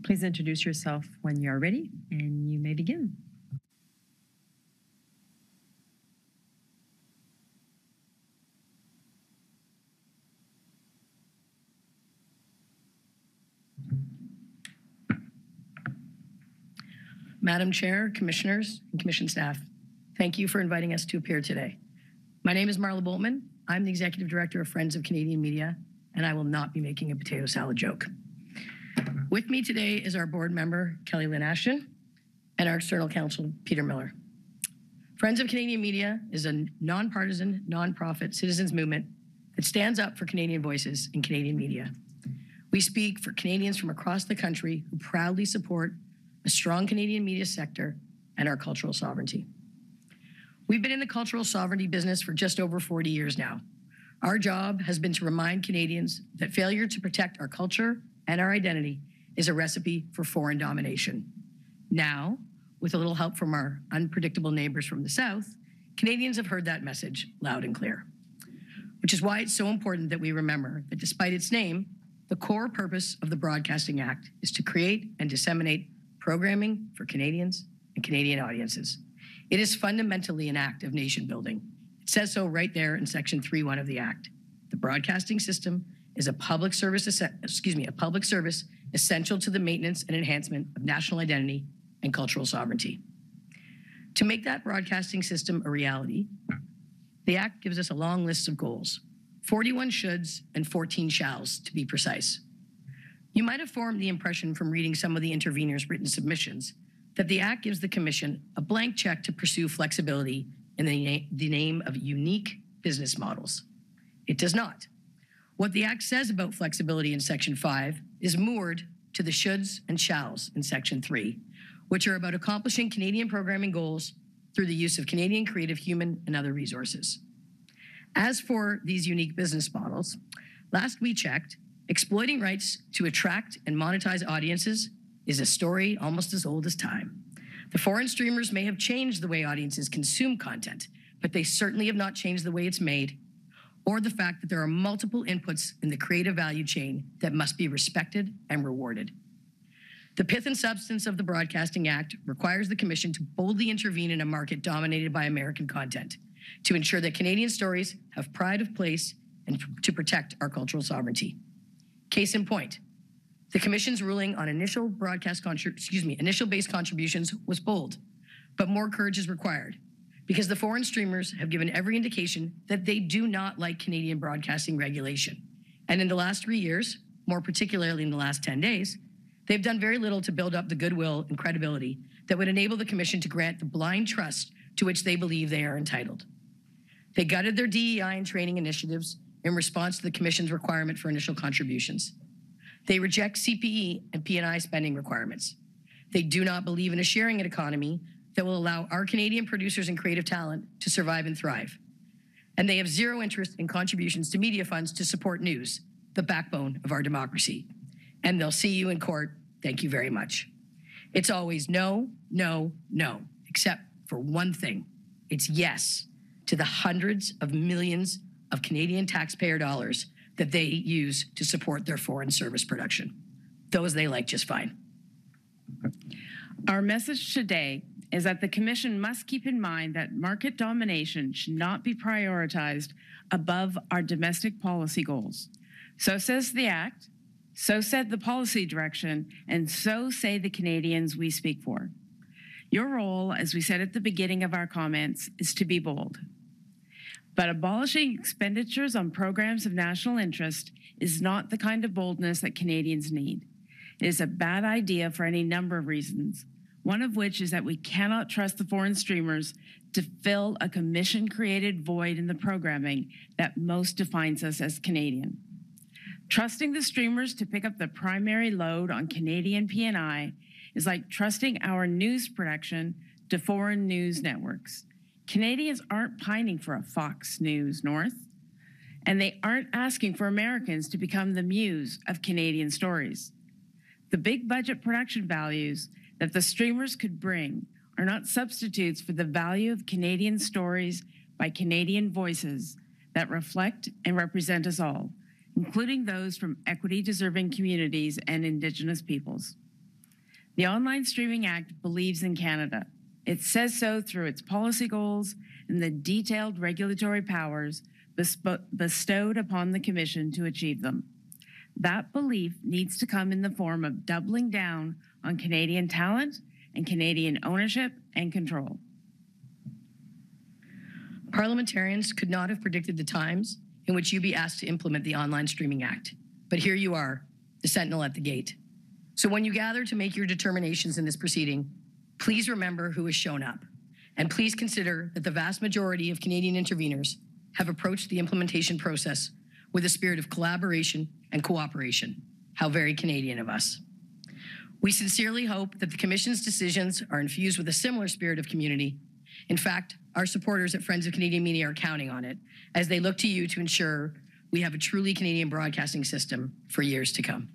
Please introduce yourself when you are ready, and you may begin. Madam Chair, Commissioners, and Commission staff, thank you for inviting us to appear today. My name is Marla Boltman. I'm the Executive Director of Friends of Canadian Media, and I will not be making a potato salad joke. With me today is our board member, Kelly Lynn Ashton, and our external counsel, Peter Miller. Friends of Canadian Media is a nonpartisan, nonprofit citizens movement that stands up for Canadian voices in Canadian media. We speak for Canadians from across the country who proudly support a strong Canadian media sector and our cultural sovereignty. We've been in the cultural sovereignty business for just over 40 years now. Our job has been to remind Canadians that failure to protect our culture and our identity is a recipe for foreign domination. Now, with a little help from our unpredictable neighbors from the South, Canadians have heard that message loud and clear, which is why it's so important that we remember that despite its name, the core purpose of the Broadcasting Act is to create and disseminate programming for Canadians and Canadian audiences. It is fundamentally an act of nation building. It says so right there in Section 3.1 of the Act. The broadcasting system is a public service essential to the maintenance and enhancement of national identity and cultural sovereignty. To make that broadcasting system a reality, the Act gives us a long list of goals, 41 shoulds and 14 shalls to be precise. You might have formed the impression from reading some of the interveners' written submissions that the Act gives the Commission a blank check to pursue flexibility in the name of unique business models. It does not. What the Act says about flexibility in Section 5 is moored to the shoulds and shalls in Section 3, which are about accomplishing Canadian programming goals through the use of Canadian creative human and other resources. As for these unique business models, last we checked, exploiting rights to attract and monetize audiences is a story almost as old as time. The foreign streamers may have changed the way audiences consume content, but they certainly have not changed the way it's made, or the fact that there are multiple inputs in the creative value chain that must be respected and rewarded. The pith and substance of the Broadcasting Act requires the Commission to boldly intervene in a market dominated by American content, to ensure that Canadian stories have pride of place and to protect our cultural sovereignty. Case in point, the Commission's ruling on initial base contributions was bold, but more courage is required because the foreign streamers have given every indication that they do not like Canadian broadcasting regulation. And in the last 3 years, more particularly in the last 10 days, they've done very little to build up the goodwill and credibility that would enable the Commission to grant the blind trust to which they believe they are entitled. They gutted their DEI and training initiatives in response to the Commission's requirement for initial contributions. They reject CPE and P&I spending requirements. They do not believe in a sharing economy that will allow our Canadian producers and creative talent to survive and thrive. And they have zero interest in contributions to media funds to support news, the backbone of our democracy. And they'll see you in court. Thank you very much. It's always no, no, no, except for one thing. It's yes to the hundreds of millions of Canadian taxpayer dollars that they use to support their foreign service production. Those they like just fine. Our message today is that the Commission must keep in mind that market domination should not be prioritized above our domestic policy goals. So says the Act, so said the policy direction, and so say the Canadians we speak for. Your role, as we said at the beginning of our comments, is to be bold. But abolishing expenditures on programs of national interest is not the kind of boldness that Canadians need. It is a bad idea for any number of reasons, one of which is that we cannot trust the foreign streamers to fill a Commission-created void in the programming that most defines us as Canadian. Trusting the streamers to pick up the primary load on Canadian P&I is like trusting our news production to foreign news networks. Canadians aren't pining for a Fox News North, and they aren't asking for Americans to become the muse of Canadian stories. The big budget production values that the streamers could bring are not substitutes for the value of Canadian stories by Canadian voices that reflect and represent us all, including those from equity-deserving communities and Indigenous peoples. The Online Streaming Act believes in Canada. It says so through its policy goals and the detailed regulatory powers bestowed upon the Commission to achieve them. That belief needs to come in the form of doubling down on Canadian talent and Canadian ownership and control. Parliamentarians could not have predicted the times in which you'd be asked to implement the Online Streaming Act. But here you are, the sentinel at the gate. So when you gather to make your determinations in this proceeding, please remember who has shown up. And please consider that the vast majority of Canadian interveners have approached the implementation process with a spirit of collaboration and cooperation. How very Canadian of us. We sincerely hope that the Commission's decisions are infused with a similar spirit of community. In fact, our supporters at Friends of Canadian Media are counting on it as they look to you to ensure we have a truly Canadian broadcasting system for years to come.